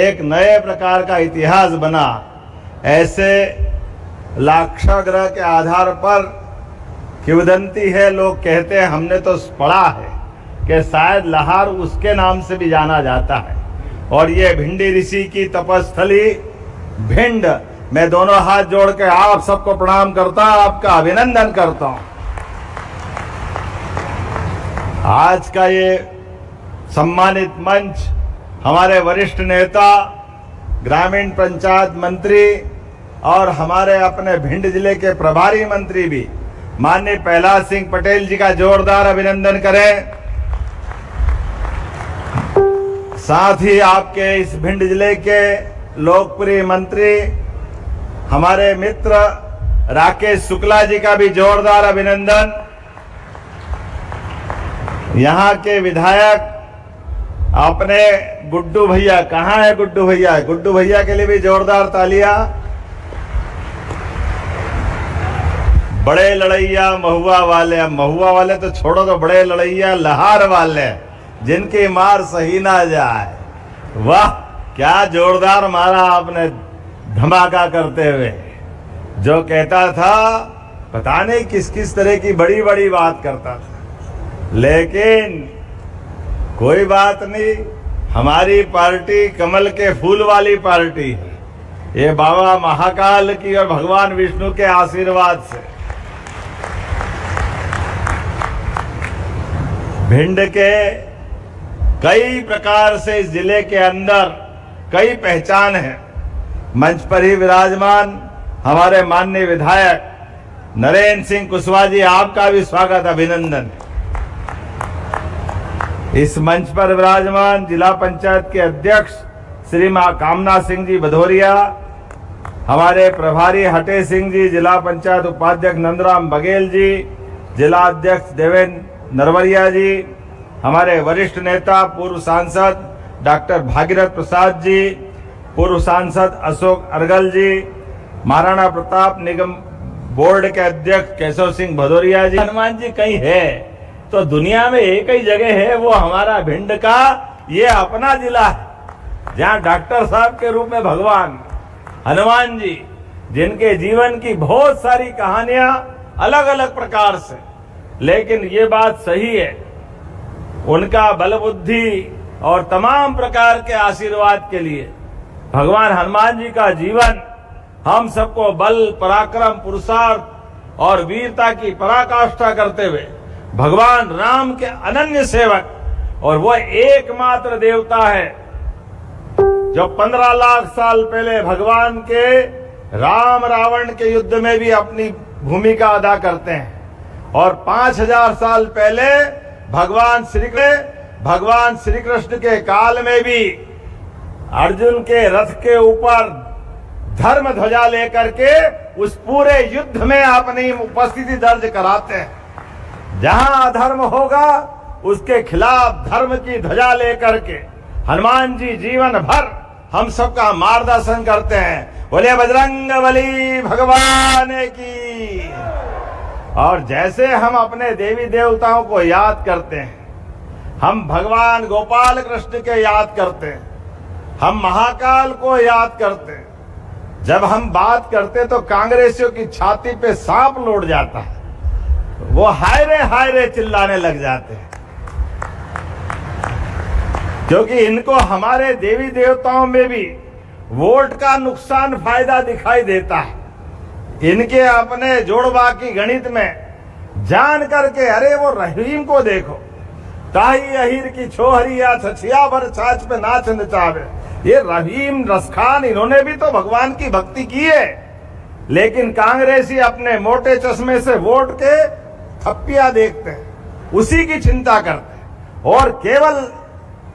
एक नए प्रकार का इतिहास बना। ऐसे लाक्षागृह के आधार पर किंवदंती है, लोग कहते हैं, हमने तो पढ़ा है कि शायद लहार उसके नाम से भी जाना जाता है। और ये भिंडी ऋषि की तपस्थली भिंड, मैं दोनों हाथ जोड़ के आप सबको प्रणाम करता हूं, आपका अभिनंदन करता हूं। आज का ये सम्मानित मंच हमारे वरिष्ठ नेता, ग्रामीण पंचायत मंत्री और हमारे अपने भिंड जिले के प्रभारी मंत्री भी माननीय प्रहलाद सिंह पटेल जी का जोरदार अभिनंदन करें। साथ ही आपके इस भिंड जिले के लोकप्रिय मंत्री हमारे मित्र राकेश शुक्ला जी का भी जोरदार अभिनंदन। यहाँ के विधायक अपने गुड्डू भैया, कहाँ है गुड्डू भैया? गुड्डू भैया के लिए भी जोरदार तालियां। बड़े लड़ैया महुआ वाले तो छोड़ो, तो बड़े लड़ैया लहार वाले जिनकी मार सही ना जाए। वाह, क्या जोरदार मारा आपने धमाका करते हुए। जो कहता था पता नहीं किस किस तरह की बड़ी बड़ी बात करता था, लेकिन कोई बात नहीं, हमारी पार्टी कमल के फूल वाली पार्टी है। ये बाबा महाकाल की और भगवान विष्णु के आशीर्वाद से भिंड के कई प्रकार से इस जिले के अंदर कई पहचान है। मंच पर ही विराजमान हमारे माननीय विधायक नरेंद्र सिंह कुशवाहा जी, आपका भी स्वागत, अभिनंदन। इस मंच पर विराजमान जिला पंचायत के अध्यक्ष श्री कामना सिंह जी भदौरिया, हमारे प्रभारी हटे सिंह जी, जिला पंचायत उपाध्यक्ष नंदराम बघेल जी, जिला अध्यक्ष देवेंद्र नरवरिया जी, हमारे वरिष्ठ नेता पूर्व सांसद डॉक्टर भागीरथ प्रसाद जी, पूर्व सांसद अशोक अर्गल जी, महाराणा प्रताप निगम बोर्ड के अध्यक्ष केशव सिंह भदौरिया जी। हनुमान जी कहीं है तो दुनिया में एक ही जगह है, वो हमारा भिंड का ये अपना जिला है, जहाँ डॉक्टर साहब के रूप में भगवान हनुमान जी, जिनके जीवन की बहुत सारी कहानियां अलग अलग प्रकार से, लेकिन ये बात सही है, उनका बल बुद्धि और तमाम प्रकार के आशीर्वाद के लिए भगवान हनुमान जी का जीवन हम सबको बल, पराक्रम, पुरुषार्थ और वीरता की पराकाष्ठा करते हुए भगवान राम के अनन्य सेवक, और वह एकमात्र देवता है जो 15 लाख साल पहले भगवान के राम रावण के युद्ध में भी अपनी भूमिका अदा करते हैं, और 5000 साल पहले भगवान श्री कृष्ण के काल में भी अर्जुन के रथ के ऊपर धर्म ध्वजा लेकर के उस पूरे युद्ध में अपनी उपस्थिति दर्ज कराते हैं। जहां अधर्म होगा उसके खिलाफ धर्म की ध्वजा लेकर के हनुमान जी जीवन भर हम सबका मार्गदर्शन करते हैं। बोले बजरंगबली भगवान की। और जैसे हम अपने देवी देवताओं को याद करते हैं, हम भगवान गोपाल कृष्ण के याद करते हैं, हम महाकाल को याद करते हैं। जब हम बात करते तो कांग्रेसियों की छाती पे सांप लौट जाता है, वो हाय रे चिल्लाने लग जाते हैं, क्योंकि इनको हमारे देवी देवताओं में भी वोट का नुकसान फायदा दिखाई देता है। इनके अपने जोड़वा की गणित में जान करके, अरे वो रहीम को देखो, ताही अहीर की छोहरिया छछिया भर छाछ पे नाच नचावे। ये रहीम रसखान, इन्होंने भी तो भगवान की भक्ति की है, लेकिन कांग्रेसी अपने मोटे चश्मे से वोट के थप्पियां देखते हैं, उसी की चिंता करते हैं, और केवल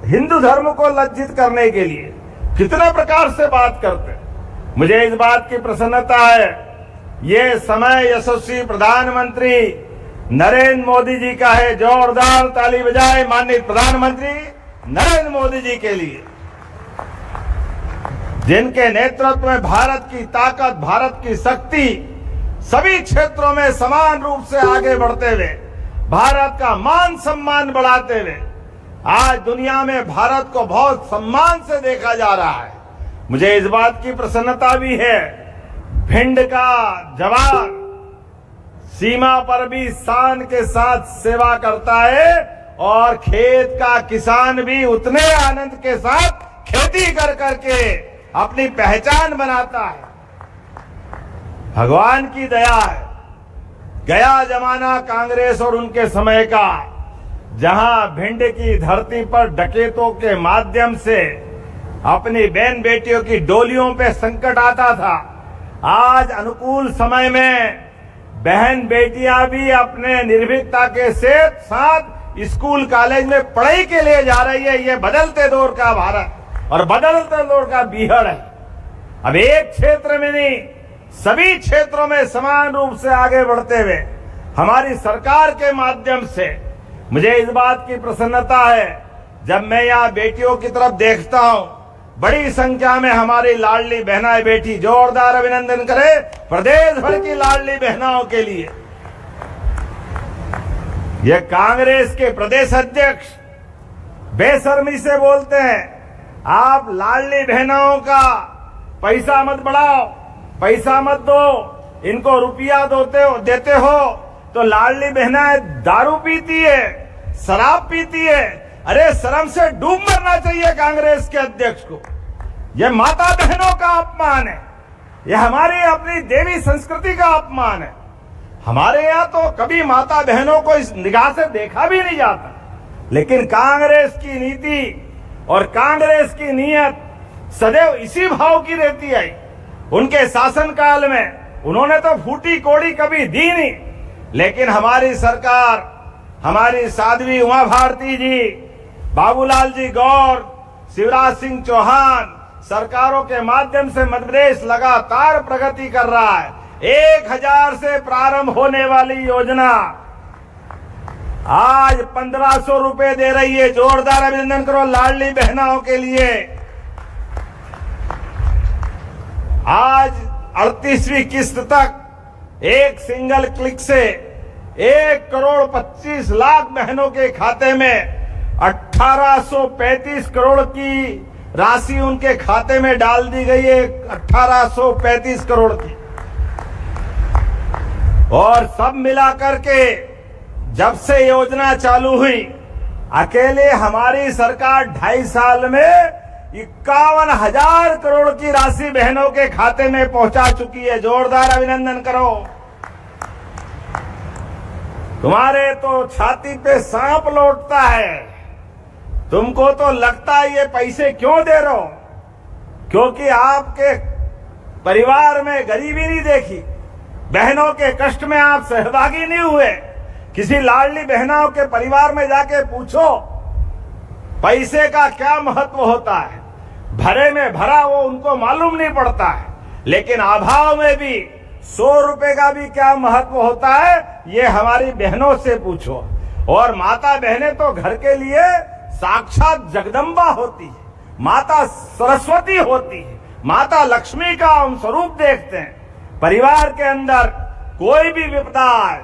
हिंदू धर्म को लज्जित करने के लिए कितने प्रकार से बात करते हैं। मुझे इस बात की प्रसन्नता है, ये समय यशस्वी प्रधानमंत्री नरेंद्र मोदी जी का है। जोरदार ताली बजाए माननीय प्रधानमंत्री नरेंद्र मोदी जी के लिए, जिनके नेतृत्व में भारत की ताकत, भारत की शक्ति सभी क्षेत्रों में समान रूप से आगे बढ़ते हुए, भारत का मान सम्मान बढ़ाते हुए आज दुनिया में भारत को बहुत सम्मान से देखा जा रहा है। मुझे इस बात की प्रसन्नता भी है, भिंड का जवान सीमा पर भी शान के साथ सेवा करता है और खेत का किसान भी उतने आनंद के साथ खेती कर करके अपनी पहचान बनाता है। भगवान की दया है। गया जमाना कांग्रेस और उनके समय का, जहां भिंड की धरती पर डकैतों के माध्यम से अपनी बहन बेटियों की डोलियों पे संकट आता था, आज अनुकूल समय में बहन बेटियां भी अपने निर्भीकता के साथ स्कूल कॉलेज में पढ़ाई के लिए जा रही है। ये बदलते दौर का भारत और बदलते दौर का बिहार है। अब एक क्षेत्र में नहीं, सभी क्षेत्रों में समान रूप से आगे बढ़ते हुए हमारी सरकार के माध्यम से मुझे इस बात की प्रसन्नता है, जब मैं यहाँ बेटियों की तरफ देखता हूँ, बड़ी संख्या में हमारी लाडली बहनाएं बेटी, जोरदार अभिनंदन करें प्रदेश भर की लाडली बहनाओं के लिए। ये कांग्रेस के प्रदेश अध्यक्ष बेशर्मी से बोलते हैं, आप लाडली बहनाओं का पैसा मत बढ़ाओ, पैसा मत दो, इनको रुपया देते हो तो लाडली बहनाएं दारू पीती है, शराब पीती है। अरे शर्म से डूब मरना चाहिए कांग्रेस के अध्यक्ष को। यह माता बहनों का अपमान है, यह हमारी अपनी देवी संस्कृति का अपमान है। हमारे यहाँ तो कभी माता बहनों को इस निगाह से देखा भी नहीं जाता, लेकिन कांग्रेस की नीति और कांग्रेस की नीयत सदैव इसी भाव की रहती है। उनके शासनकाल में उन्होंने तो फूटी कोड़ी कभी दी नहीं, लेकिन हमारी सरकार, हमारी साध्वी उमा भारती जी, बाबूलाल जी गौर, शिवराज सिंह चौहान सरकारों के माध्यम से मध्य प्रदेश लगातार प्रगति कर रहा है। 1000 से प्रारंभ होने वाली योजना आज 1500 रुपए दे रही है। जोरदार अभिनंदन करो लाडली बहनाओं के लिए। आज 38वीं किस्त तक एक सिंगल क्लिक से 1,25,00,000 बहनों के खाते में 1835 करोड़ की राशि उनके खाते में डाल दी गई है। 1835 करोड़ की। और सब मिलाकर के जब से योजना चालू हुई, अकेले हमारी सरकार 2.5 साल में 51,000 करोड़ की राशि बहनों के खाते में पहुंचा चुकी है। जोरदार अभिनंदन करो। तुम्हारे तो छाती पे सांप लौटता है, तुमको तो लगता है ये पैसे क्यों दे रहे हो, क्योंकि आपके परिवार में गरीबी नहीं देखी, बहनों के कष्ट में आप सहभागी नहीं हुए। किसी लाडली बहनों के परिवार में जाके पूछो पैसे का क्या महत्व होता है। भरे में भरा वो उनको मालूम नहीं पड़ता है, लेकिन अभाव में भी 100 रुपए का भी क्या महत्व होता है, ये हमारी बहनों से पूछो। और माता बहनें तो घर के लिए साक्षात जगदम्बा होती है, माता सरस्वती होती है, माता लक्ष्मी का हम स्वरूप देखते हैं। परिवार के अंदर कोई भी विपदा आए,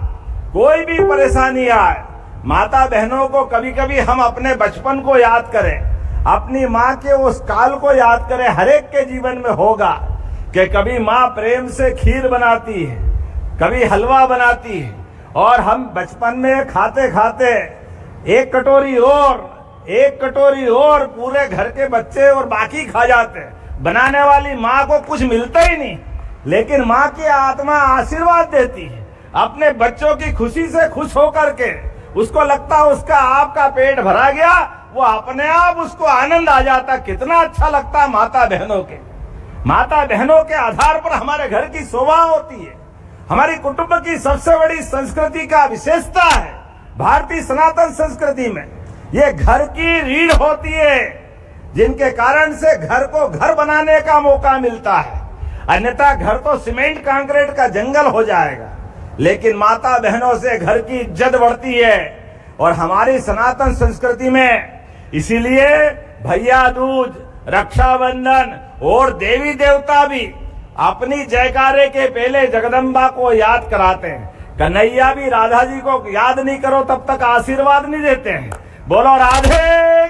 कोई भी परेशानी आए, माता बहनों को कभी कभी हम अपने बचपन को याद करें, अपनी माँ के उस काल को याद करें। हर एक के जीवन में होगा कि कभी माँ प्रेम से खीर बनाती है, कभी हलवा बनाती है, और हम बचपन में खाते खाते एक कटोरी और पूरे घर के बच्चे और बाकी खा जाते। बनाने वाली माँ को कुछ मिलता ही नहीं, लेकिन माँ की आत्मा आशीर्वाद देती है अपने बच्चों की खुशी से खुश होकर के। उसको लगता उसका आपका पेट भरा गया, वो अपने आप उसको आनंद आ जाता। कितना अच्छा लगता माता बहनों के आधार पर हमारे घर की शोभा होती है। हमारी कुटुंब की सबसे बड़ी संस्कृति का विशेषता है, भारतीय सनातन संस्कृति में ये घर की रीढ़ होती है, जिनके कारण से घर को घर बनाने का मौका मिलता है। अन्यथा घर तो सीमेंट कंक्रीट का जंगल हो जाएगा, लेकिन माता बहनों से घर की इज्जत बढ़ती है। और हमारी सनातन संस्कृति में इसीलिए भैया दूज, रक्षाबंधन और देवी देवता भी अपनी जयकारे के पहले जगदम्बा को याद कराते हैं। कन्हैया भी राधा जी को याद नहीं करो तब तक आशीर्वाद नहीं देते हैं। बोलो राधे।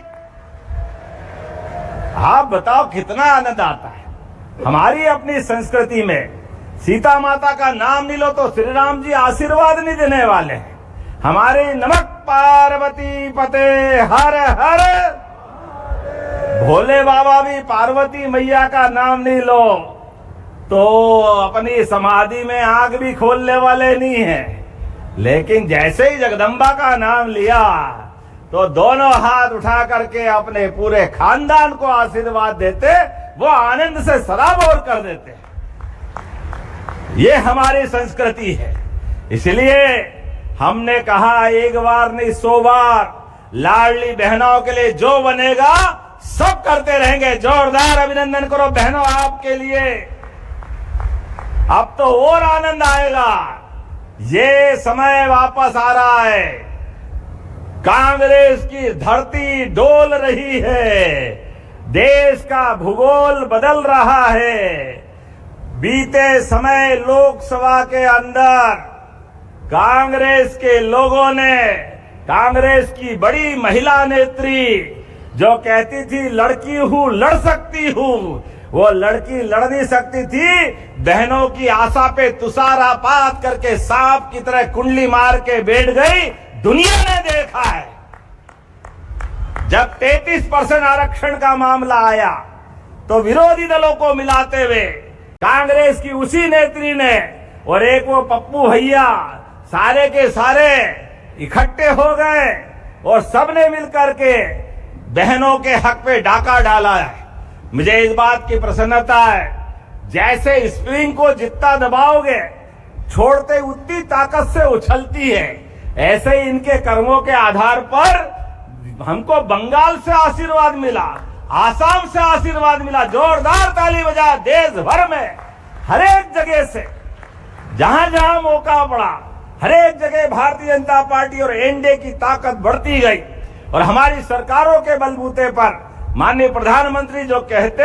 आप बताओ कितना आनंद आता है। हमारी अपनी संस्कृति में सीता माता का नाम नहीं लो तो श्री राम जी आशीर्वाद नहीं देने वाले हैं। हमारे नमक पार्वती पते हर हर, भोले बाबा भी पार्वती मैया का नाम नहीं लो तो अपनी समाधि में आग भी खोलने वाले नहीं है। लेकिन जैसे ही जगदम्बा का नाम लिया तो दोनों हाथ उठा करके अपने पूरे खानदान को आशीर्वाद देते, वो आनंद से सराबोर कर देते। ये हमारी संस्कृति है। इसलिए हमने कहा एक बार नहीं 100 बार, लाडली बहनों के लिए जो बनेगा सब करते रहेंगे। जोरदार अभिनंदन करो बहनों आपके लिए। अब तो और आनंद आएगा। ये समय वापस आ रहा है। कांग्रेस की धरती डोल रही है। देश का भूगोल बदल रहा है। बीते समय लोकसभा के अंदर कांग्रेस के लोगों ने, कांग्रेस की बड़ी महिला नेत्री जो कहती थी लड़की हूं लड़ सकती हूं, वो लड़की लड़ नहीं सकती थी। बहनों की आशा पे तुषारापात करके सांप की तरह कुंडली मार के बैठ गई। दुनिया ने देखा है जब 33% आरक्षण का मामला आया तो विरोधी दलों को मिलाते हुए कांग्रेस की उसी नेत्री ने और एक वो पप्पू भैया सारे के सारे इकट्ठे हो गए और सबने मिलकर के बहनों के हक पे डाका डाला है। मुझे इस बात की प्रसन्नता है, जैसे स्प्रिंग को जितना दबाओगे छोड़ते उतनी ताकत से उछलती है, ऐसे ही इनके कर्मों के आधार पर हमको बंगाल से आशीर्वाद मिला, आसाम से आशीर्वाद मिला। जोरदार ताली बजा। देश भर में हर एक जगह से जहां जहां मौका पड़ा हर एक जगह भारतीय जनता पार्टी और एनडीए की ताकत बढ़ती गई और हमारी सरकारों के बलबूते पर माननीय प्रधानमंत्री जो कहते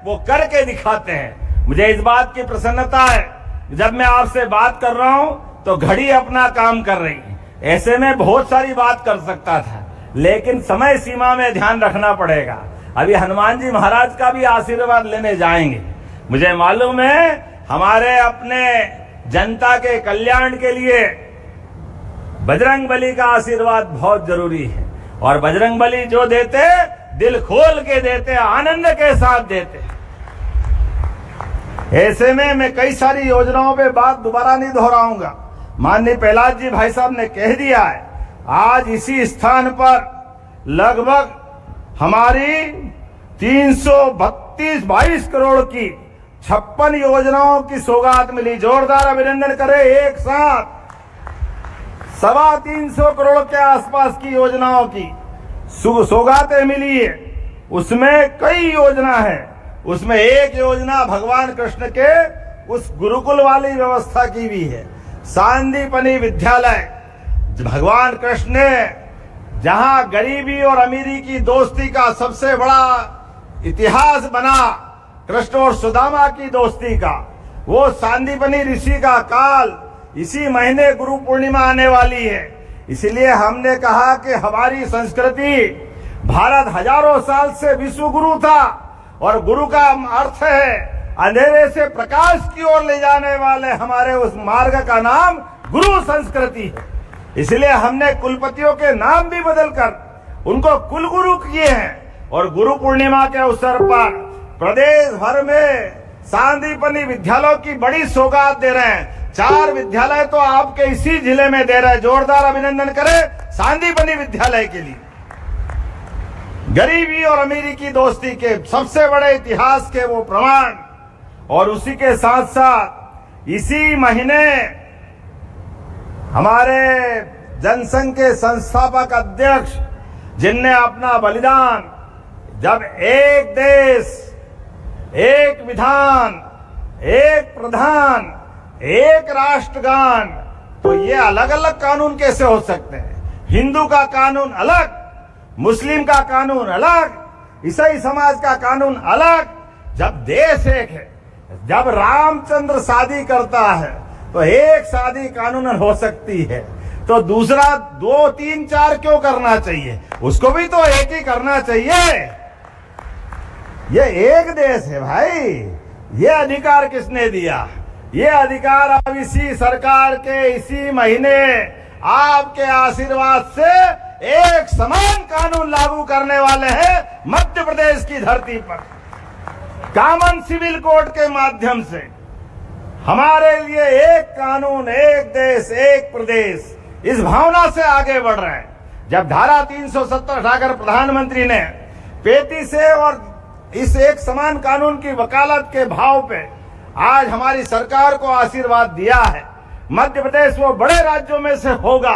वो करके दिखाते हैं। मुझे इस बात की प्रसन्नता है, जब मैं आपसे बात कर रहा हूं तो घड़ी अपना काम कर रही है। ऐसे में बहुत सारी बात कर सकता था, लेकिन समय सीमा में ध्यान रखना पड़ेगा। अभी हनुमान जी महाराज का भी आशीर्वाद लेने जाएंगे। मुझे मालूम है हमारे अपने जनता के कल्याण के लिए बजरंगबली का आशीर्वाद बहुत जरूरी है और बजरंगबली जो देते दिल खोल के देते, आनंद के साथ देते। ऐसे में मैं कई सारी योजनाओं पे बात दोबारा नहीं दोहराऊंगा। माननीय प्रहलाद जी भाई साहब ने कह दिया है। आज इसी स्थान पर लगभग हमारी 322 करोड़ की 56 योजनाओं की सौगात मिली। जोरदार अभिनंदन करें एक साथ। 325 करोड़ के आसपास की योजनाओं की सौगातें मिली है। उसमें कई योजना है। उसमें एक योजना भगवान कृष्ण के उस गुरुकुल वाली व्यवस्था की भी है। सांदीपनी विद्यालय, भगवान कृष्ण ने जहां गरीबी और अमीरी की दोस्ती का सबसे बड़ा इतिहास बना, कृष्ण और सुदामा की दोस्ती का, वो सांदीपनी ऋषि का काल इसी महीने गुरु पूर्णिमा आने वाली है। इसलिए हमने कहा कि हमारी संस्कृति, भारत हजारों साल से विश्व गुरु था और गुरु का अर्थ है अंधेरे से प्रकाश की ओर ले जाने वाले। हमारे उस मार्ग का नाम गुरु संस्कृति है। इसलिए हमने कुलपतियों के नाम भी बदलकर उनको कुलगुरु किए हैं और गुरु पूर्णिमा के अवसर पर प्रदेश भर में सांदीपनी विद्यालयों की बड़ी सौगात दे रहे हैं। 4 विद्यालय तो आपके इसी जिले में दे रहे हैं। जोरदार अभिनंदन करें सांदीपनी विद्यालय के लिए। गरीबी और अमीरी की दोस्ती के सबसे बड़े इतिहास के वो प्रमाण। और उसी के साथ साथ इसी महीने हमारे जनसंघ के संस्थापक अध्यक्ष, जिनने अपना बलिदान, जब एक देश, एक विधान, एक प्रधान, एक राष्ट्रगान, तो ये अलग अलग कानून कैसे हो सकते हैं? हिंदू का कानून अलग, मुस्लिम का कानून अलग, ईसाई समाज का कानून अलग। जब देश एक है, जब रामचंद्र शादी करता है तो एक शादी कानूनन हो सकती है, तो दूसरा 2, 3, 4 क्यों करना चाहिए? उसको भी तो एक ही करना चाहिए। ये एक देश है भाई। ये अधिकार किसने दिया? ये अधिकार अब इसी सरकार के इसी महीने आपके आशीर्वाद से एक समान कानून लागू करने वाले हैं मध्य प्रदेश की धरती पर। कॉमन सिविल कोड के माध्यम से हमारे लिए एक कानून, एक देश, एक प्रदेश, इस भावना से आगे बढ़ रहे हैं। जब धारा 370 हटाकर प्रधानमंत्री ने 35 से और इस एक समान कानून की वकालत के भाव पे आज हमारी सरकार को आशीर्वाद दिया है, मध्य प्रदेश वो बड़े राज्यों में से होगा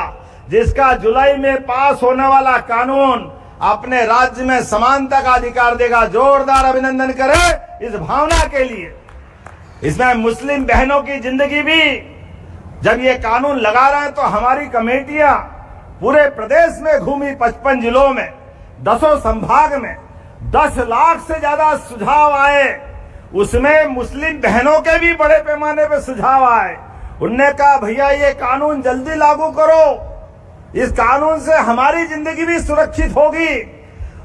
जिसका जुलाई में पास होने वाला कानून अपने राज्य में समानता का अधिकार देगा। जोरदार अभिनंदन करें इस भावना के लिए। इसमें मुस्लिम बहनों की जिंदगी भी जब ये कानून लगा रहे हैं तो हमारी कमेटियां पूरे प्रदेश में घूमी, 55 जिलों में, 10 संभाग में 10 लाख से ज्यादा सुझाव आए। उसमें मुस्लिम बहनों के भी बड़े पैमाने पे सुझाव आए। उनने कहा भैया ये कानून जल्दी लागू करो, इस कानून से हमारी जिंदगी भी सुरक्षित होगी।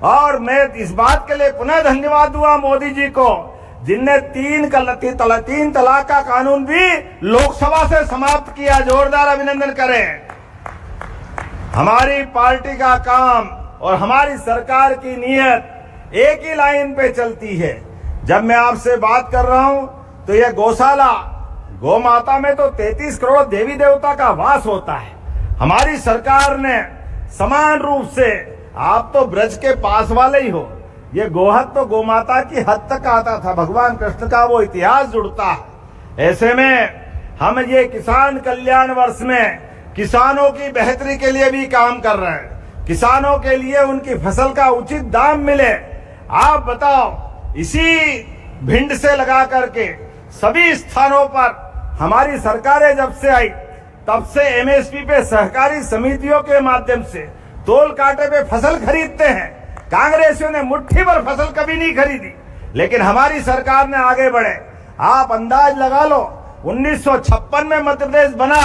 और मैं इस बात के लिए पुनः धन्यवाद दूंगा मोदी जी को जिनने 3 तलाक का कानून भी लोकसभा से समाप्त किया। जोरदार अभिनंदन करें। हमारी पार्टी का काम और हमारी सरकार की नीयत एक ही लाइन पे चलती है। जब मैं आपसे बात कर रहा हूं तो यह गौशाला, गौ माता में तो 33 करोड़ देवी देवता का वास होता है। हमारी सरकार ने समान रूप से, आप तो ब्रज के पास वाले ही हो, ये गोहत तो गौ माता की हद तक आता था। भगवान कृष्ण का वो इतिहास जुड़ता है। ऐसे में हम ये किसान कल्याण वर्ष में किसानों की बेहतरी के लिए भी काम कर रहे हैं। किसानों के लिए उनकी फसल का उचित दाम मिले। आप बताओ, इसी भिंड से लगा करके सभी स्थानों पर हमारी सरकारें जब से आई तब से एमएसपी पे सहकारी समितियों के माध्यम से तोल कांटे पे फसल खरीदते हैं। कांग्रेसियों ने मुट्ठी भर फसल कभी नहीं खरीदी, लेकिन हमारी सरकार ने आगे बढ़े। आप अंदाज लगा लो, 1956 में मध्य प्रदेश बना।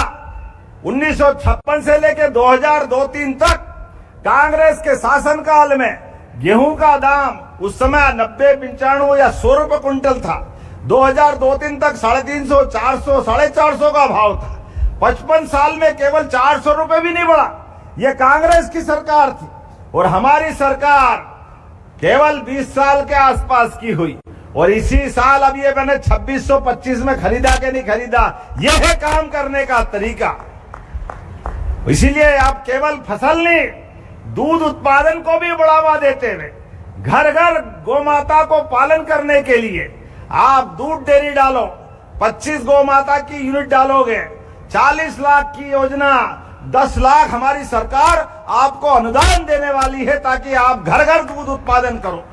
1956 से लेकर 2002-03 तक कांग्रेस के शासनकाल में गेहूं का दाम उस समय 90, 95 या 100 रुपए क्विंटल था। 2002-03 तक 350, 400, 450 का भाव था। 55 साल में केवल 400 रुपए भी नहीं बढ़ा। यह कांग्रेस की सरकार थी। और हमारी सरकार केवल 20 साल के आसपास की हुई और इसी साल अब ये मैंने 2625 में खरीदा के नहीं खरीदा। यह है काम करने का तरीका। इसीलिए आप केवल फसल नहीं, दूध उत्पादन को भी बढ़ावा देते हुए घर घर गौ माता को पालन करने के लिए आप दूध डेयरी डालो, 25 गौ माता की यूनिट डालोगे, 40 लाख की योजना, 10 लाख हमारी सरकार आपको अनुदान देने वाली है ताकि आप घर घर दूध उत्पादन करो।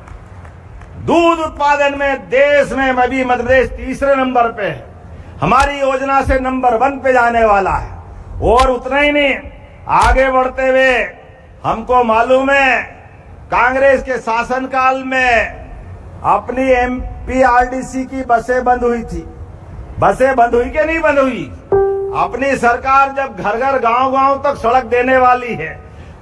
दूध उत्पादन में देश में अभी मध्य प्रदेश तीसरे नंबर पे है। हमारी योजना से नंबर 1 पे जाने वाला है। और उतना ही नहीं, आगे बढ़ते हुए हमको मालूम है कांग्रेस के शासनकाल में अपनी एमपीआरडीसी की बसें बंद हुई थी। बसें बंद हुई कि नहीं बंद हुई? अपनी सरकार जब घर घर गांव गांव तक सड़क देने वाली है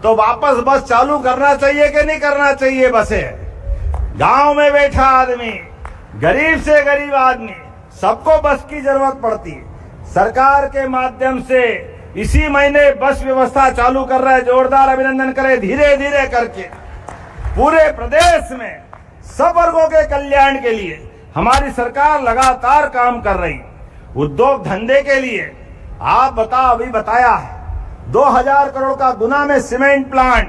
तो वापस बस चालू करना चाहिए कि नहीं करना चाहिए? बसें गांव में बैठा आदमी, गरीब से गरीब आदमी, सबको बस की जरूरत पड़ती है। सरकार के माध्यम से इसी महीने बस व्यवस्था चालू कर रहा है। जोरदार अभिनंदन करें। धीरे धीरे करके पूरे प्रदेश में सब वर्गों के कल्याण के लिए हमारी सरकार लगातार काम कर रही। उद्योग धंधे के लिए आप अभी बताया है 2000 करोड़ का गुना में सीमेंट प्लांट,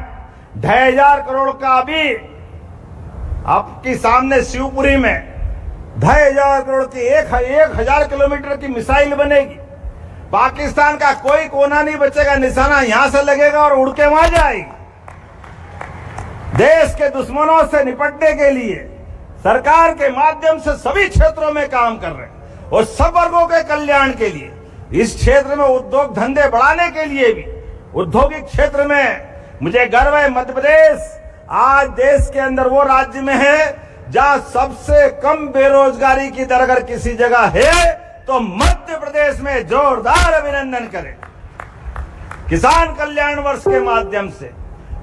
2500 करोड़ का अभी आपके सामने शिवपुरी में 2500 करोड़ की 1000 किलोमीटर की मिसाइल बनेगी। पाकिस्तान का कोई कोना नहीं बचेगा, निशाना यहां से लगेगा और उड़ के वहां जाएगी। देश के दुश्मनों से निपटने के लिए सरकार के माध्यम से सभी क्षेत्रों में काम कर रहे हैं और सब वर्गों के कल्याण के लिए। इस क्षेत्र में उद्योग धंधे बढ़ाने के लिए भी, औद्योगिक क्षेत्र में मुझे गर्व है मध्य प्रदेश आज देश के अंदर वो राज्य में है जहां सबसे कम बेरोजगारी की दर अगर किसी जगह है तो मध्य प्रदेश में। जोरदार अभिनंदन करें। किसान कल्याण वर्ष के माध्यम से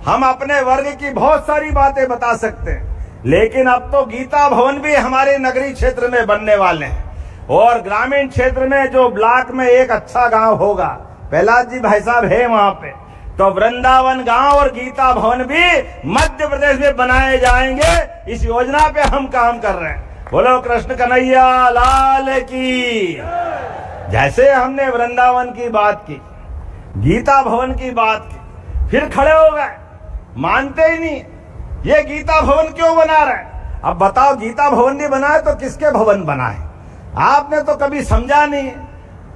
हम अपने वर्ग की बहुत सारी बातें बता सकते हैं। लेकिन अब तो गीता भवन भी हमारे नगरीय क्षेत्र में बनने वाले हैं और ग्रामीण क्षेत्र में जो ब्लॉक में एक अच्छा गांव होगा, प्रहलाद जी भाई साहब है वहां पे, तो वृंदावन गांव और गीता भवन भी मध्य प्रदेश में बनाए जाएंगे। इस योजना पे हम काम कर रहे हैं। बोलो कृष्ण कन्हैया लाल की। जैसे हमने वृंदावन की बात की, गीता भवन की बात की, फिर खड़े हो गए, मानते ही नहीं ये गीता भवन क्यों बना रहे हैं। अब बताओ, गीता भवन नहीं बनाए तो किसके भवन बनाए? आपने तो कभी समझा नहीं।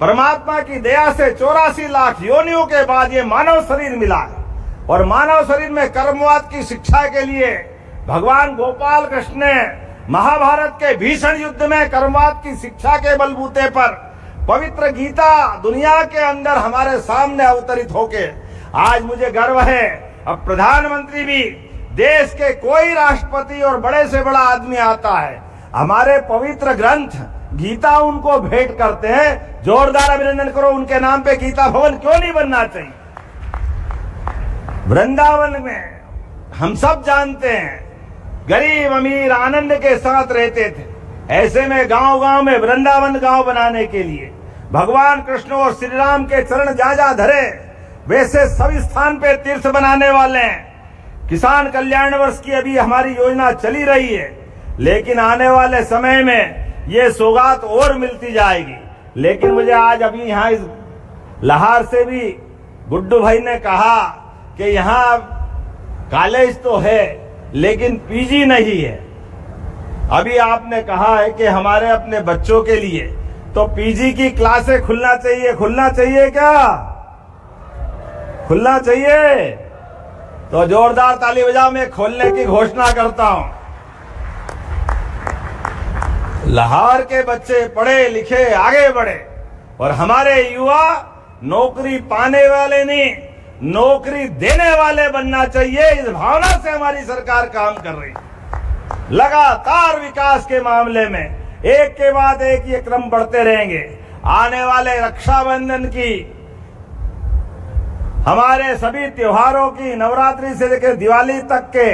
परमात्मा की दया से 84 लाख योनियों के बाद ये मानव शरीर मिला है और मानव शरीर में कर्मवाद की शिक्षा के लिए भगवान गोपाल कृष्ण ने महाभारत के भीषण युद्ध में कर्मवाद की शिक्षा के बलबूते पर पवित्र गीता दुनिया के अंदर हमारे सामने अवतरित होके आज मुझे गर्व है। अब प्रधानमंत्री भी, देश के कोई राष्ट्रपति और बड़े से बड़ा आदमी आता है, हमारे पवित्र ग्रंथ गीता उनको भेंट करते हैं। जोरदार अभिनंदन करो उनके नाम पे। गीता भवन क्यों नहीं बनना चाहिए? वृंदावन में हम सब जानते हैं गरीब अमीर आनंद के साथ रहते थे। ऐसे में गांव गांव में वृंदावन गांव बनाने के लिए भगवान कृष्ण और श्री राम के चरण जा धरे, वैसे सभी स्थान पे तीर्थ बनाने वाले हैं। किसान कल्याण वर्ष की अभी हमारी योजना चली रही है, लेकिन आने वाले समय में ये सौगात और मिलती जाएगी। लेकिन मुझे आज अभी यहाँ इस लाहौर से भी गुड्डू भाई ने कहा कि यहाँ कॉलेज तो है लेकिन पीजी नहीं है। अभी आपने कहा है कि हमारे अपने बच्चों के लिए तो पीजी की क्लासें खुलना चाहिए। खुलना चाहिए क्या? खुलना चाहिए तो जोरदार ताली बजाओ। मैं खोलने की घोषणा करता हूं। लाहौर के बच्चे पढ़े लिखे आगे बढ़े और हमारे युवा नौकरी पाने वाले नहीं, नौकरी देने वाले बनना चाहिए। इस भावना से हमारी सरकार काम कर रही है। लगातार विकास के मामले में एक के बाद एक ये क्रम बढ़ते रहेंगे। आने वाले रक्षाबंधन की, हमारे सभी त्योहारों की, नवरात्रि से लेकर दिवाली तक के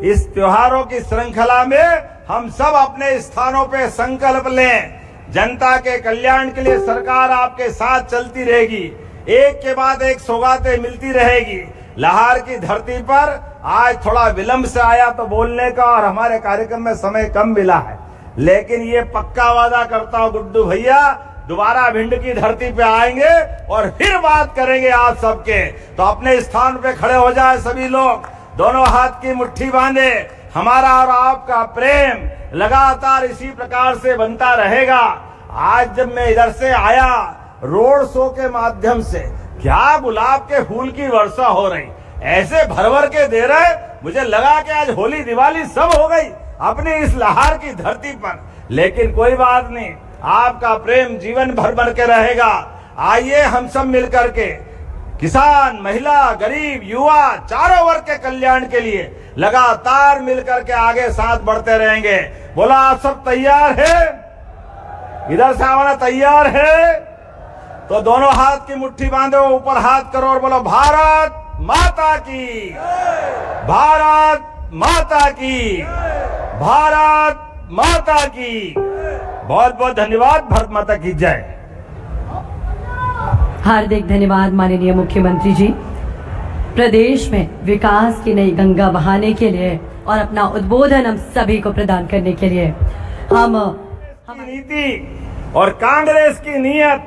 इस त्योहारों की श्रृंखला में हम सब अपने स्थानों पे संकल्प लें। जनता के कल्याण के लिए सरकार आपके साथ चलती रहेगी। एक के बाद एक सौगातें मिलती रहेगी। लाहौर की धरती पर आज थोड़ा विलंब से आया तो बोलने का, और हमारे कार्यक्रम में समय कम मिला है, लेकिन ये पक्का वादा करता हूं गुड्डू भैया, दोबारा भिंड की धरती पे आएंगे और फिर बात करेंगे आप सबके। तो अपने स्थान पे खड़े हो जाए सभी लोग, दोनों हाथ की मुट्ठी बांधे। हमारा और आपका प्रेम लगातार इसी प्रकार से बनता रहेगा। आज जब मैं इधर से आया, रोड शो के माध्यम से क्या गुलाब के फूल की वर्षा हो रही, ऐसे भर भर के दे रहे, मुझे लगा कि आज होली दिवाली सब हो गई अपनी इस लाहौर की धरती पर। लेकिन कोई बात नहीं, आपका प्रेम जीवन भर बन के रहेगा। आइए हम सब मिलकर के किसान, महिला, गरीब, युवा, चारों वर्ग के कल्याण के लिए लगातार मिलकर के आगे साथ बढ़ते रहेंगे। बोला आप सब तैयार है? इधर से आवाना तैयार है? तो दोनों हाथ की मुट्ठी बांधो, ऊपर हाथ करो और बोलो भारत माता की, भारत माता की, भारत माता की। बहुत बहुत धन्यवाद। भारत माता की जय। हार्दिक धन्यवाद माननीय मुख्यमंत्री जी। प्रदेश में विकास की नई गंगा बहाने के लिए और अपना उद्बोधन हम सभी को प्रदान करने के लिए हम नीति और कांग्रेस की नीयत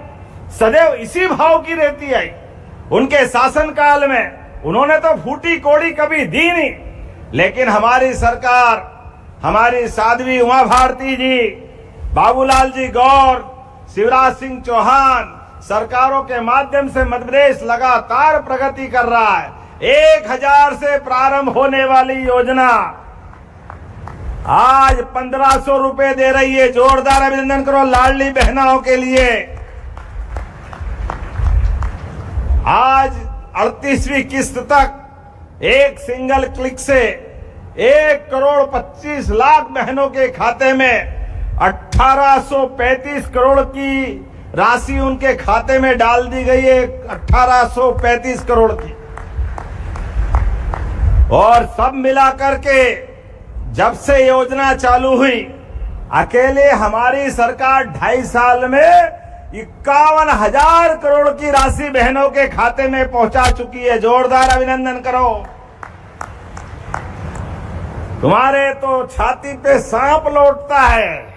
सदैव इसी भाव की रहती आई। उनके शासनकाल में उन्होंने तो फूटी कोड़ी कभी दी नहीं, लेकिन हमारी सरकार, हमारी साध्वी उमा भारती जी, बाबूलाल जी गौर, शिवराज सिंह चौहान सरकारों के माध्यम से मध्य प्रदेश लगातार प्रगति कर रहा है। 1000 से प्रारंभ होने वाली योजना आज 1500 रुपए दे रही है। जोरदार अभिनंदन करो लाडली बहनाओं के लिए। आज 38वीं किस्त तक एक सिंगल क्लिक से 1,25,00,000 बहनों के खाते में 1835 करोड़ की राशि उनके खाते में डाल दी गई है। 1835 करोड़ की, और सब मिलाकर के जब से योजना चालू हुई, अकेले हमारी सरकार 2.5 साल में 51,000 करोड़ की राशि बहनों के खाते में पहुंचा चुकी है। जोरदार अभिनंदन करो। तुम्हारे तो छाती पे सांप लौटता है।